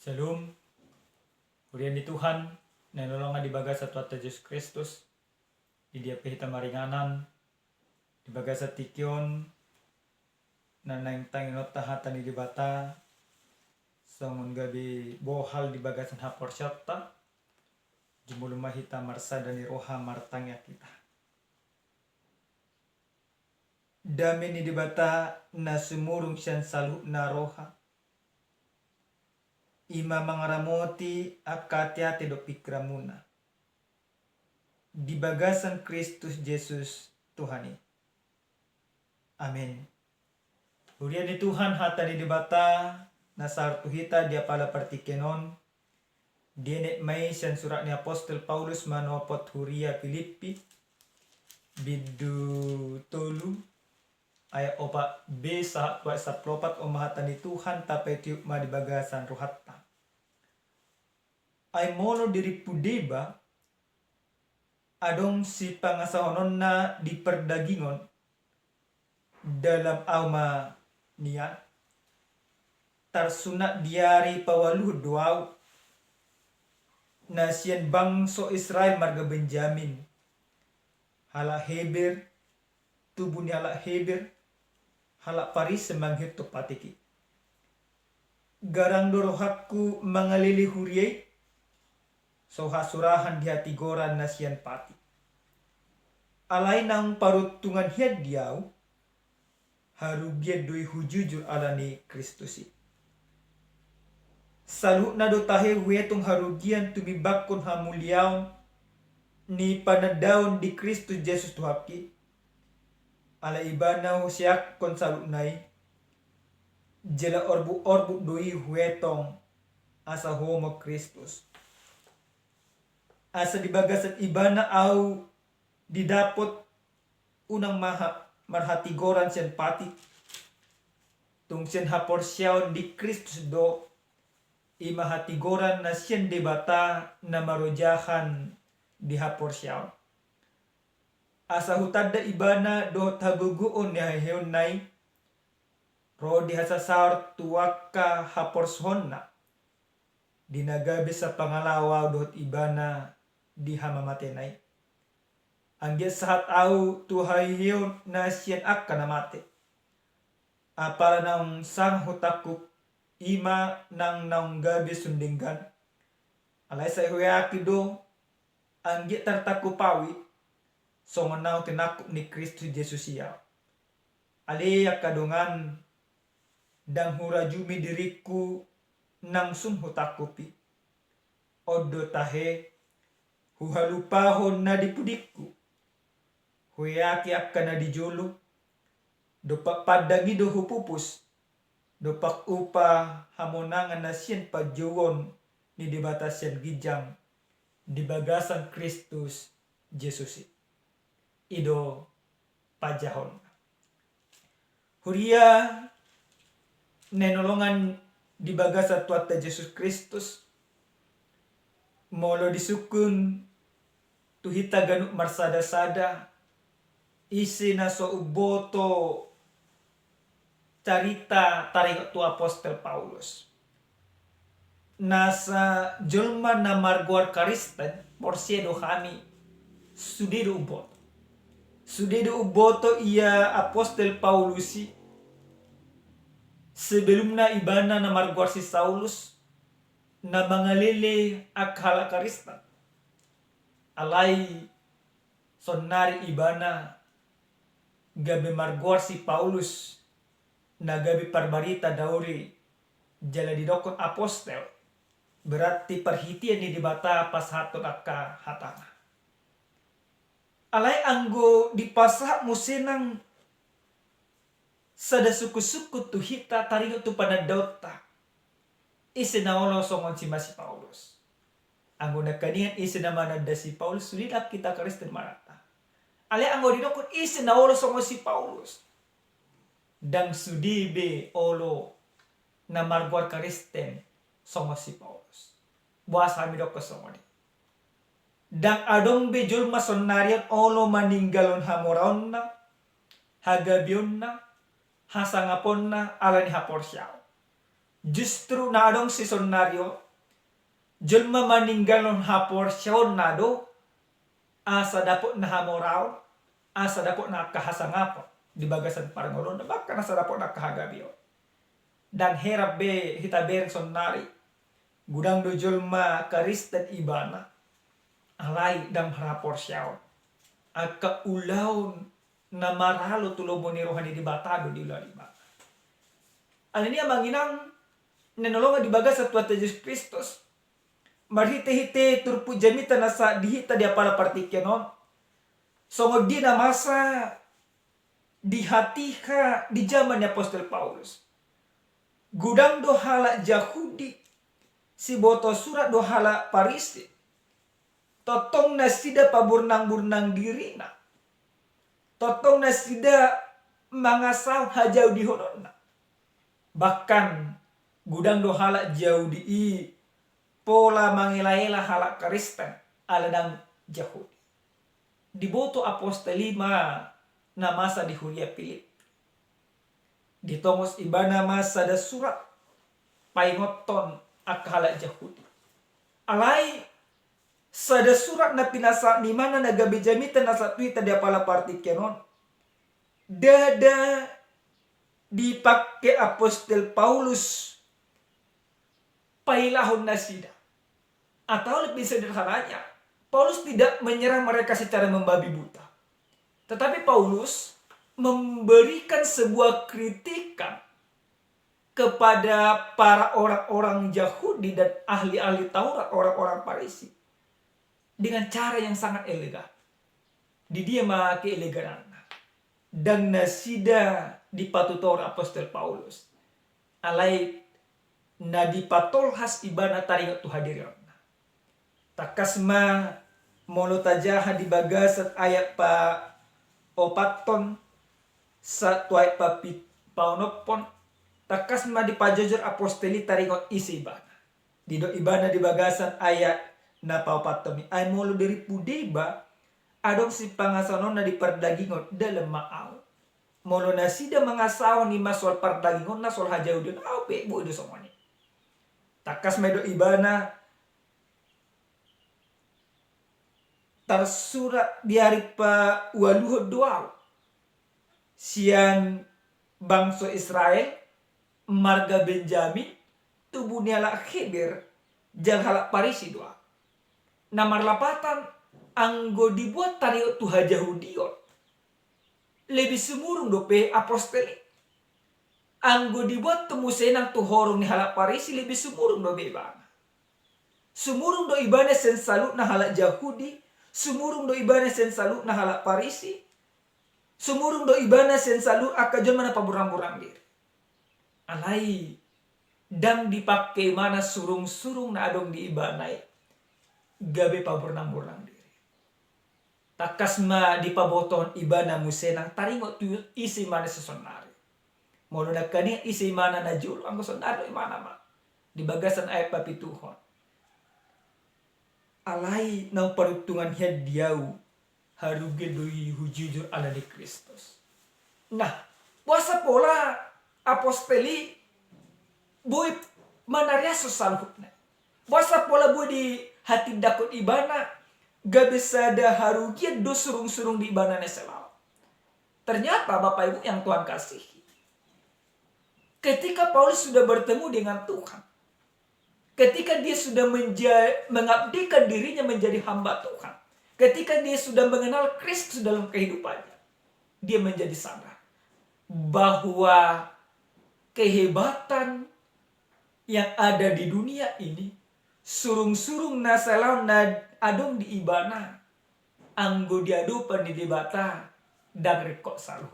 Shalom, Kurian di Tuhan, nanolongan di baga sa Tuhan Yesus Kristus, di dia pihita maringanan, di baga sa tikyon, na naingtang inota hatan di bata, songon gabi bohal di baga sa hapor syapta, jumulumah hita marsa dan roha martangya kita. Dami ni di bata na sumurung siyan salu na roha, ima mangaramoti akati do pikramuna. Di bagasan Kristus Yesus Tuhani. Amin. Huria di Tuhan hata di debata nasartu hita dia pala partikenon. Dienet mai sian surat ni Apostel Paulus manopot Huria Filipi. Bidu tolu ayat opa B sahat wa saplopat omahatan di Tuhan tapay tiup ma di bagasan rohatta. Ay mono diri pudeba adong si pangasahonon na di perdagingon dalam auma niya tarsunat diari pawaluh duaw na siyan bangso Israel marga Benjamin hala Heber tubuh ni hala Heber hala Paris semanghit to patiki garang dorohakku mangalili huriyay so hasurahan di hati goran na siyan pati alay nang parutungan hiad diaw harugiad doi hujujur ala ni Kristusi salu na do tahe wetong harugian tumibakon hamuliaon ni panadaon di Kristus Jesus tuhaki ala ibana siak kon salu nai jela orbu doi wetong asa homo Kristus asa di bagasan ibana au didapot unang marhati goran siyan pati tung siyan haporsyaon di Kristus do ima hati goran na siyan debata na marojahan di haporsyaon asa hutadda ibana do taguguon ni haheon nai ro di hasasar tuwaka haporshon na dinagabi sa pangalawa dot ibana di hamamatenay. Angge sahat au tuhahiyon na siyan akka na mate. Para naong sang hutakuk ima nang naong gabi sundinggan. Alay sa ihuyaki do angge tartakupawi so nganaw tinakuk ni Kristus Jesus siya. Aliya kadungan dang hurajumi diriku nang sun hutakupi. Odo tahe huhalupahon na dipudikku huyaki akka na dijulu dopak padagi do hupupus dopak upa hamonangan na siyan pajuwon ni dibata siyan gijang di bagasan Kristus Jesus ido pajahon huria nenolongan di bagasan tuata Jesus Kristus molo disukun tuhita ganuk marsada-sada isi na so uboto carita taringot tu Apostel Paulus nasa julma na marguar karisten porsiedo kami sudido uboto iya Apostel Paulusi sebelum na ibana na marguar si Saulus na mangalili akhala karista alay sonari ibana gabi marguar si Paulus na gabi parbarita dauri jala didokon apostel berarti perhitian ni dibata pas haton akka hatana alay anggo dipasah musenang sada suku-suku tuhita taringo tu panadauta isinaolo songon si Paulus. Anggo nakanian isinamana da si Paulus sulidak kita Kristen marata. Ale anggo dinokon isinaolo songon si Paulus. Dang sudibe olo na marguar Kristen songon si Paulus. Buas kami dok songon. Dang adong be julma sonnarian olo maninggalon hamoraon na hagabion na hasangapon na ala ni haporsyaw. Justru nadong si sonaryo, julma maninggalon hapor siyon nado, asa dapot na hamoraw, asa dapot na kahasangapo, di bagasan parangolon, na baka nasa dapot na kahagabiyo. Dan herap be hitaber sonari, gudang do julma karistan ibana, alay dang harapor siyon, aka ulawn na maralo tulobo ni rohani di batado di ulah lima. Alin niya manginang nanolongan di bagas sa Tuhan Yesus Kristus. Marhite-hite turpu jamita nasa dihita di apala partikyanon. Songod di na masa di hati ka di zaman ni Apostol Paulus. Gudang dohala Yahudi, si boto surat dohala Parisi. Totong na sida paburnang-burnang diri na. Totong na sida mangasaw hajaw di honon na. Bahkan gudang dohala jauh di pola mangilaila halak Kristen aladang Yahudi. Diboto apostolima na masa di Huria Pilip. Ditongos ibana masa da surat paingoton akhala Yahudi. Alay sada surat na pinasa ni mana nagabijamitan na sa tuita di apala partikyanon. Dada dipakai Apostol Paulus pailahon na sida. Atau lebih sederhananya, Paulus tidak menyerang mereka secara membabi buta. Tetapi Paulus memberikan sebuah kritikan kepada para orang-orang Yahudi dan ahli-ahli Taurat, orang-orang Farisi, dengan cara yang sangat elegan. Di dia make eleganan. Dan nasida dipatutor Apostol Paulus. Alay na dipatolhas ibana taringot tu hadirin. Takasma monotajaha di bagasat ayat pa opaton sa tuay pa paunopon. Takasma di pajajur apostoli taringot isi ibana. Dido ibana di bagasan ayat na paupatomi. Ay molo dari pudeba adong si pangasanon na di perdagingot dalam maaw. Molo na sida mangasawa ni masol pardagingon na sol hajaw din. Aw pe bu do somoni. Takas medo ibana tersurat di hari pa waluhod doaw. Siang bangsa Israel marga Benjamin tubuh niala khidir jang halak Parisi doa. Namar lapatan anggo dibuat tario tu hajahudiot. Lebih semurung dope apostoli. Anggo dibuat temusenang tu horong ni halak Parisi lebih semurung do bebana. Sumurung do ibane sen salut na halak Yahudi, sumurung do ibane sen salut na halak Parisi, sumurung do ibane sen salut akajon mana paburang-burang diri. Alai dang dipakai mana surung-surung na adong di ibanai gabe paburang-burang diri. Takasma di paboton ibana musenang taringot tu isi mana sesonari. Molo nakani isi mana na jul ang sonaro imana ma. Di bagasan ayat papituhon. Alay ng parutungan hiya diyaw haruge doi hujujur ala di Kristus. Nah, wasa pola apostoli boy manarya sasalhut na. Wasa pola boy di hati dakot ibana gak bisa ada harugian do surung-surung di ibana neselau. Ternyata Bapak Ibu yang Tuhan kasihi, ketika Paulus sudah bertemu dengan Tuhan, ketika dia sudah mengabdikan dirinya menjadi hamba Tuhan, ketika dia sudah mengenal Kristus dalam kehidupannya, dia menjadi sadar bahwa kehebatan yang ada di dunia ini, surung-surung nasalau adong di ibana, anggo diadupan di debata, dan rekok saluh.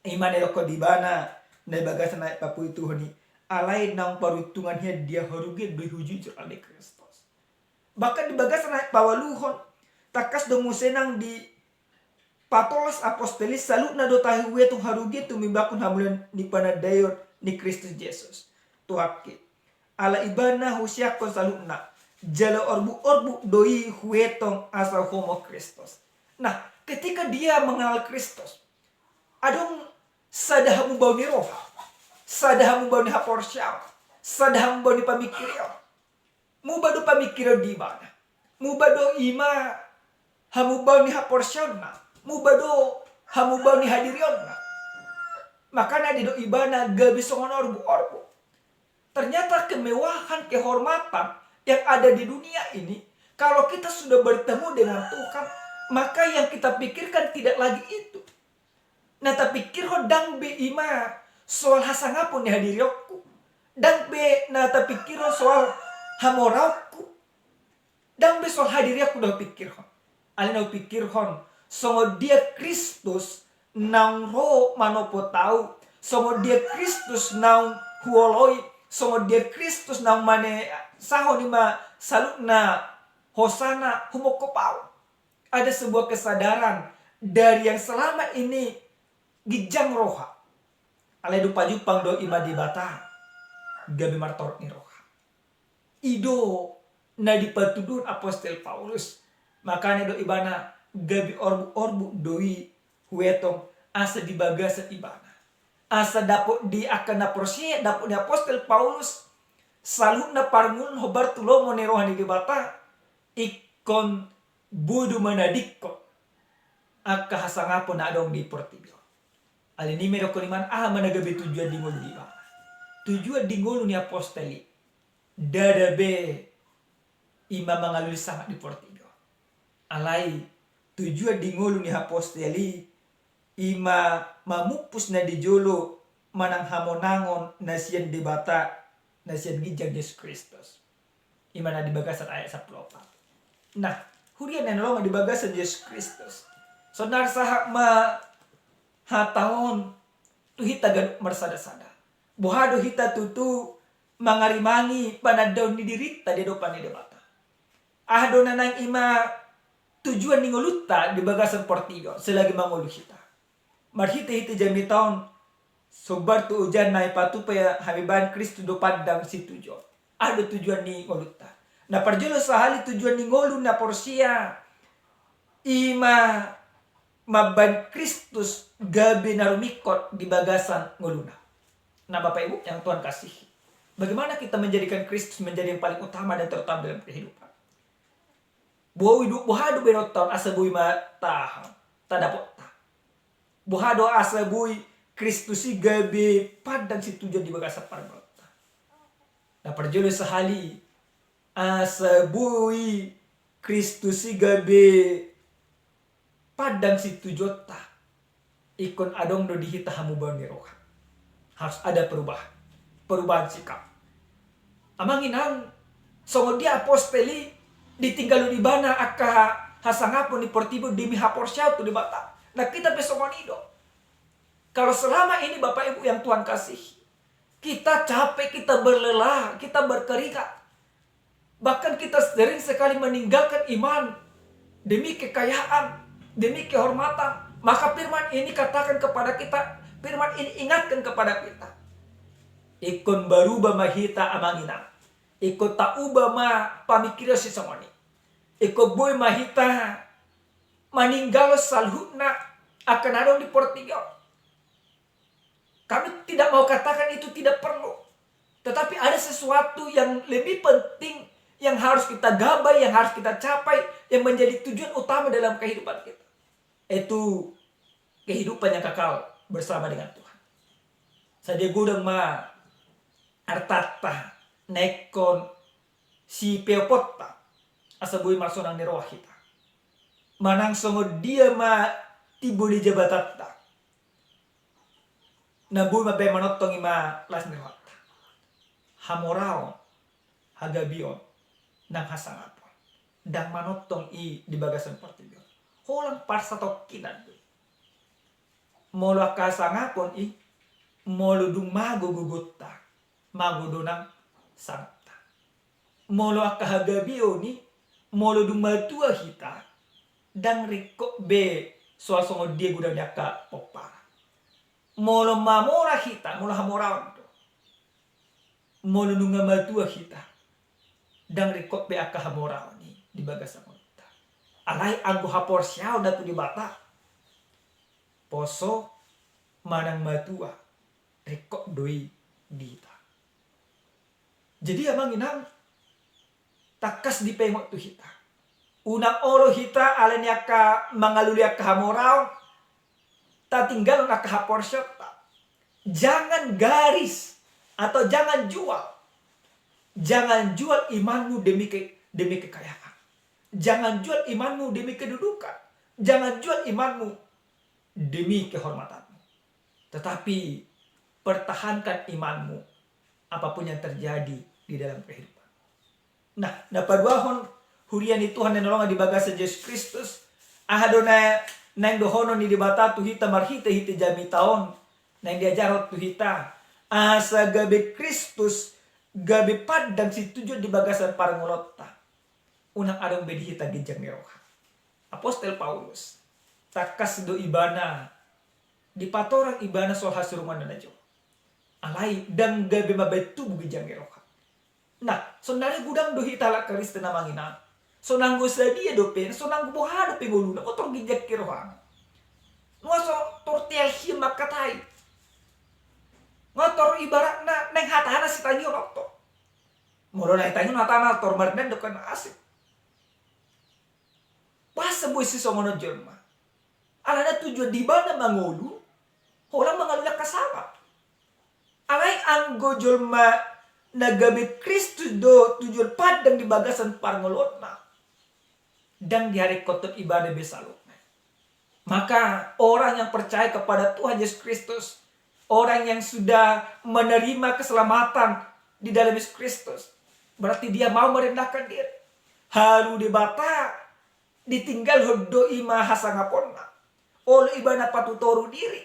Iman eloko di ibana, na bagasan ay papuy tuhoni, alay nang parutungannya dia harugi berhujujur alay Kristus. Bahkan di bagasan ay pawaluhon, takas domusenang di patolas apostolis salut na do tahu wetu harugi tumibakun hamulan ni panadayor ni Kristus Yesus. Tuhaki. Ala ibana husyak kon salut na. Jala orbu doi huetong asal homo Kristus. Nah, ketika dia mengenal Kristus, adong sadahamu bau ni roha. Sada hamu bau ni hapor siya. Sada hamu bau ni pamikirio. Mubado pamikirio di mana? Mubado ima hamu bau ni hapor siya na. Mubado hamu bau ni hadirion na. Makanya di do ibana gabi songon orbu-orbu. Ternyata kemewahan, kehormatan yang ada di dunia ini, kalau kita sudah bertemu dengan Tuhan, maka yang kita pikirkan tidak lagi itu. Nah tapi kirho dang be ima soal hasangapun ni hadirioku. Dang be na tapi kirho soal hamorauku. Dang be soal hadirioku dah pikirhon. Alina pikirhon songo dia Kristus nang ro manopo tau. Songo dia Kristus nang huoloi. Songo dia Kristus nang mane saho ni ma salutna hosana humoko pau. Ada sebuah kesadaran dari yang selama ini gijang roha. Ale dupa jupang do ima di bata. Gabi martorot ni roha. Ido na dipatudun apostol Paulus. Makanya do ibana gabi orbu-orbu doi huetong asa di bagasa ibana. Asa dapot di akan naprosie dapot di apostol Paulus saluna parngun hobar tulomo ni rohani di bata ikon budu manadikko akka hasangapon na adong di portibio. Alini mero koliman managabi tujuan dingolo di bata. Tujuan dingolo ni apostoli dadabe ima mangalul sangat di portibio. Alai tujuan dingolo ni apostoli ima mamupus na dijolo manang hamonangon na siyan debata na siyan gijang Yesus Kristus. Ima na dibagasan ayat 14. Nah, hurian na nolong dibagasan Yesus Kristus. So narsaha ma hataon tu hita gan marsada-sada. Buhado hita tutu mangarimangi panadaw ni dirita di depan ni debata. Ahdo na nang ima tujuan ni nguluta dibagasan portigo selagi mangulu hita. Marhita-hita jami taon sobar tu ujan na ipatu pa habiban Kristo do padang si tujuan. Ada tujuan ni ngoluta. Na parjolo sahali tujuan ni ngolu na porsia ima maban Kristus gabi na rumikot di bagasan ngoluna. Nah Bapak Ibu yang Tuhan kasihi, bagaimana kita menjadikan Kristus menjadi yang paling utama dan terutama dalam kehidupan? Buhado benoton asa bui matahang tadapot. Buhado asa bui Kristusi gabi padang si tujuan di bagasa parbalta. Na parjolo sahali asa bui Kristusi gabi padang si tujuan ta. Ikon adong do dihita hamu bani roha. Harus ada perubahan sikap. Amanginang songo dia apostoli ditinggalu di bana akka hasangapon di portibo demi hapor syautu di bata. Nah kita besomonido. Kalau selama ini Bapak Ibu yang Tuhan kasih, kita capek, kita berlelah, kita berkeringat. Bahkan kita sering sekali meninggalkan iman demi kekayaan, demi kehormatan. Maka firman ini katakan kepada kita, firman ini ingatkan kepada kita. Ikon baruba mahita amangina. Ikon tauba ma pamikirio si somoni. Ikon boy mahita maninggal salhutna akan ada di portigo. Kami tidak mau katakan itu tidak perlu. Tetapi ada sesuatu yang lebih penting yang harus kita gapai, yang harus kita capai, yang menjadi tujuan utama dalam kehidupan kita. Itu kehidupan yang kekal bersama dengan Tuhan. Sadia gudang ma artata nekon si peopota asabui marsonang ni roh kita. Manang songo dia ma tibo di jabatata. Nabu mabe manotong ima las ni roh. Hamorao hagabion nang hasangapon. Dang manotong i di bagasan portibion. Holang parsa tokinan. Molo kasangapon i molo dung mago gugutta. Mago donang sangta. Molo akahagabio ni molo dung matua hita. Dang riko be soal songo dia gudang daka popara. Molo mamora hita, molo hamoraon to. Molo nunga matua hita. Dang riko be akahamoraon ni di bagasan kita. Alai anggo hapor siao datu di bata. Poso manang matua riko doi dita. Jadi amang inang takas di pengok tu hita. Unang olo hita alen yaka mangalulia kahamorao, ta tinggal na kahaporsyot. Jangan garis atau jangan jual. Jangan jual imanmu demi kekayaan. Jangan jual imanmu demi kedudukan. Jangan jual imanmu demi kehormatanmu. Tetapi pertahankan imanmu apapun yang terjadi di dalam kehidupan. Nah, napaduahon hurian itu Tuhan nolongan di bagasa Yesus Kristus. Ahadona nang dohono ni dibata tu hita marhita hita jami taon. Nang diajarot tu hita. Asa gabe Kristus gabe padang si tujuan di bagasa parangolotta. Unang adong bedi hita gijang neroha. Apostel Paulus takas do ibana di patorang ibana soal hasurungan na jo. Alai dan gabe mabetu gijang neroha. Nah, sonari gudang do hita la Kristen na mangina. So nanggo sadia dopen, so nanggo bohado penguluna, otor gijak kirohan. Ngaso tortial hima katai. Ngotor ibarat na neng hatana si tanyo nokto. Moro na tanyo hatana tor marden dokan asik. Pasa boy si songono jerma. Alana tujuan di bana mangolu, holang mangalula kasama. Alay anggo jerma nagabe Kristus do tujuan padang di bagasan parngolotna. Dan di hari kotor ibadah besaluk. Maka orang yang percaya kepada Tuhan Yesus Kristus, orang yang sudah menerima keselamatan di dalam Yesus Kristus, berarti dia mau merendahkan diri. Haru dibata, ditinggal hodo ima hasangaponna. Olo ibana patutoru diri.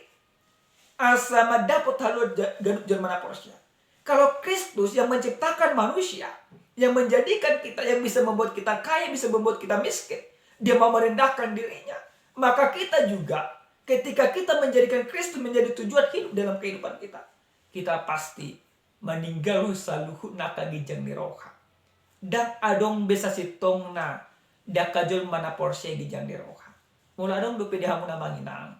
Asa madapat halu ganut jermana porosnya. Kalau Kristus yang menciptakan manusia, yang menjadikan kita, yang bisa membuat kita kaya, bisa membuat kita miskin, dia mau merendahkan dirinya. Maka kita juga, ketika kita menjadikan Kristus menjadi tujuan hidup dalam kehidupan kita, kita pasti meninggal saluhut naka gijang niroha. Dan adong besa sitong na dakajol mana porse gijang niroha. Mula adong dupe di hamuna manginang.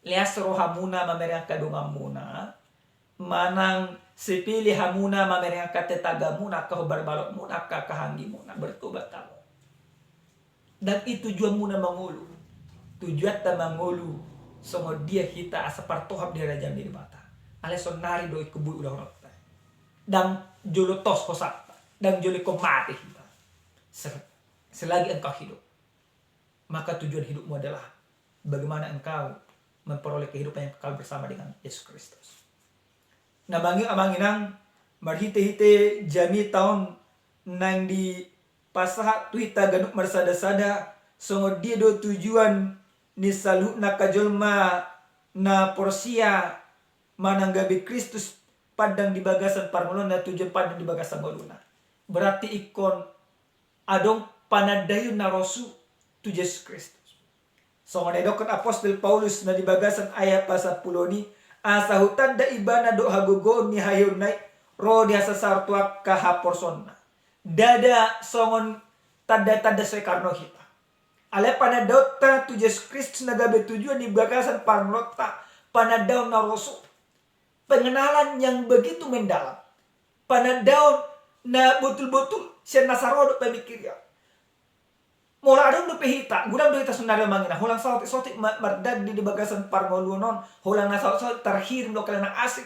Lias rohamuna mamerang kadungang muna. Manang sipili hamuna mamerang katetaga muna kahubar balok muna kakahanggi muna bertobat kamu. Dan itu jua muna mangulu. Tujuan ta mangulu songo dia hita asa partohap di raja di bata. Ale sonari do ikubu udah rota. Dan jolo tos hosata. Dan jolo ko mati hita. Selagi engkau hidup, maka tujuan hidupmu adalah bagaimana engkau memperoleh kehidupan yang kekal bersama dengan Yesus Kristus. Nah, amanginang marhite-hite jami tahun nang di pasaha tuita ganuk marsada-sada songo dia do tujuan ni salu na kajolma na porsia mananggabi Kristus padang di bagasan parmulon na tujuan padang di bagasan moluna. Berarti ikon adong panadayon na rosu tu Yesus Kristus. So ngadokon Apostel Paulus na di bagasan ayat pasal 10 ni asa hutan da ibana do hagogon ni hayon nai ro di asa sartua kahaporsonna. Dada songon tanda-tanda sekarno hita. Ale panadaw ta tu Yesus Kristus nagabe tujuan di bagasan parmlota panadaw na rosu. Pengenalan yang begitu mendalam. Panadaw na betul-betul siya nasarodo pemikirnya. Mula adong do pehita, gudang do ita sundario mangina, hulang sautik mardad di bagasan parngolunon, hulang na sautik terhirim do kalena asik.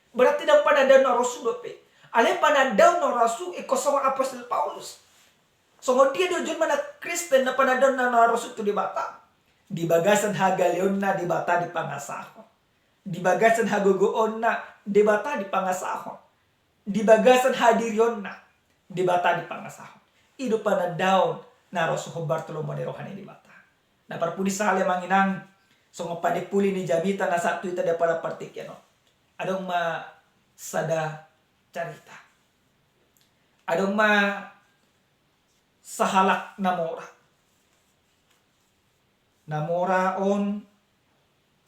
Berarti daw panadaw na rosu do pe. Ale panadaw na rosu ikosong Apostel Paulus. Songo dia do jun mana Kristen na panadaw na rosu tu di bata. Di bagasan hagaleon na di bata di pangasahon. Di bagasan hagogoon na di bata di pangasahon. Di bagasan hadirion na di bata di pangasahon. Ido panadaw na rosu Bartolomeo de rohani di bata. Na parpuni sale manginang songo padipuli ni jamita na satu ita da para partik no. Adong ma sada carita. Adong ma sahalak namora. Namora on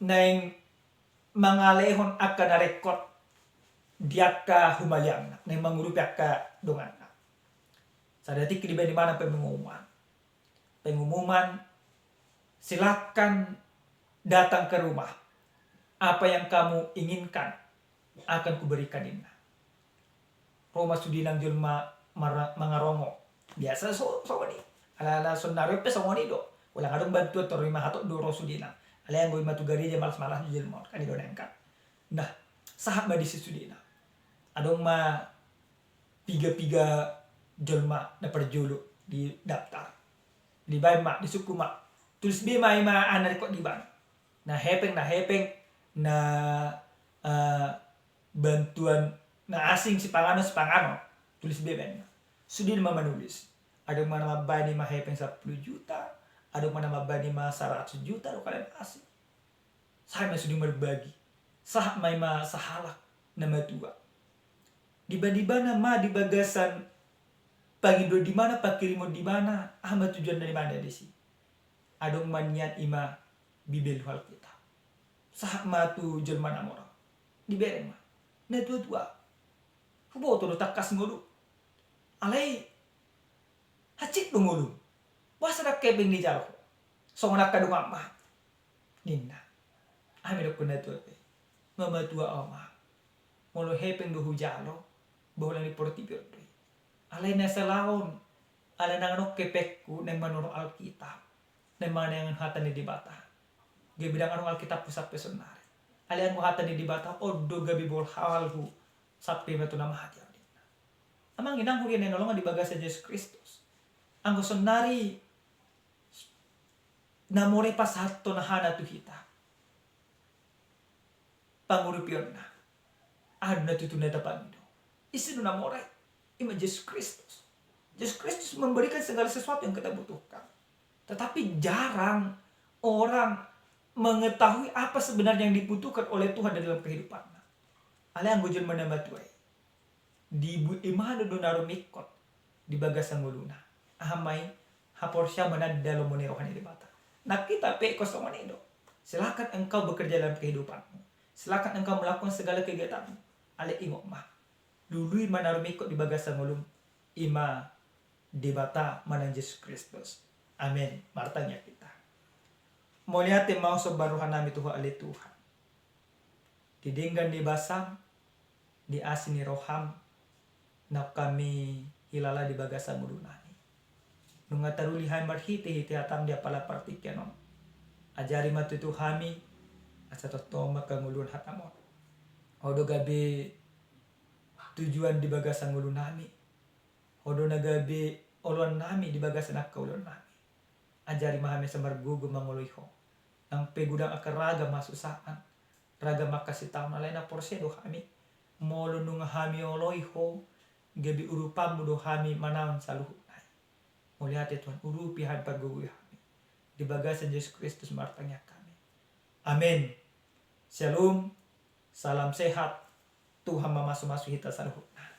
neng mangalehon akan rekod diaka humaliang neng mangurupi akka dongan. Sadatik di mana pengumuman silakan datang ke rumah, apa yang kamu inginkan akan kuberikan ini. Roma sudinang jelma mangarongo. Biasa so ni. Ala sondario pe ni do. Wala ngadong bantu to rima hato doro sudina. Ala yang matu gareja malas-malas jelma kan do nengkat. Nah, sahat ba di sudina. Adong ma piga-piga jelma na perjulu di daftar. Di bay mak di suku mak. Tulis be mai ma anak kok di bang. Nah hepeng na bantuan na asing si pangano tulis be ben. Sudin mama nulis. Ada mana mabani ma hepeng 10 juta, ada mana mabani ma 100 juta do kalian asing. Saya masih sudin berbagi. Sah mai ma sahalak nama tua. Diba-diba ma di bagasan pagido di mana pakirimo di mana ahma tujuan dari mana desi. Adong manian ima bibel hal kita. Sah ma tu Jerman amora. Dibereng ma. Na tua-tua. Hubo to takas ngulu. Alai hacik do ngulu. Wasa dak kebeng di jalo. Songona kadung amma. Ninna. Ame do kuna tua pe. Mama tua oma. Molo hepeng do hujalo. Bola ni portibio. Alai na salaon. Alai nang no kepekku nang manoro Alkitab. Nang mana yang hatan di bata. Ge bidang anu Alkitab pusat pesonare. Alai ang hatan di bata oddo gabi bol halhu. Sapi metu nama hati adina. Amang inang hurian yang nolongan di bagasa Yesus Kristus. Anggo sonari namore pasato na hana tu kita. Pangurupion na. Adna tutuna tapangido. Isi na namore. Ima Yesus Kristus. Yesus Kristus memberikan segala sesuatu yang kita butuhkan. Tetapi jarang orang mengetahui apa sebenarnya yang dibutuhkan oleh Tuhan dalam kehidupannya. Ale ang gujon manamatuay. Di imano donaro mikot di bagasang muluna. Ahamay hapor siya manadalo mo ni rohani di bata. Nakita pe kosong manido. Silakan engkau bekerja dalam kehidupanmu. Silakan engkau melakukan segala kegiatanmu. Ale ingok mah. Dului manarumikot di bagasang ulum ima debata manang Yesus Kristus. Amin. Martanya kita. Molihat mau sobaruhan nami Tuhan ali Tuhan. Didinggan di basang di asini roham nak kami hilala di bagasang ulunani. Nunga tarulihan marhiti-hiti atam dia pala partikyanon. Ajari matutu hami asa totoma kangulun hatamon. Odo gabi tujuan di bagasang ulun nami. Odo nagabi oluan nami di bagasan akaulun nami. Ajari mahami samargugo manguluiho. Ang pegudang akaraga masusaan. Raga makasih taon alay na porsedo kami. Molo nung hami oloiho. Gabi urupamu do hami manaon sa luhunay. Mulihat Tuhan urupihan paggugoy kami. Di bagasan Yesus Kristus martanya kami. Amin. Shalom. Salam sehat. Tuhan mamasu-masu hita sa luhunay.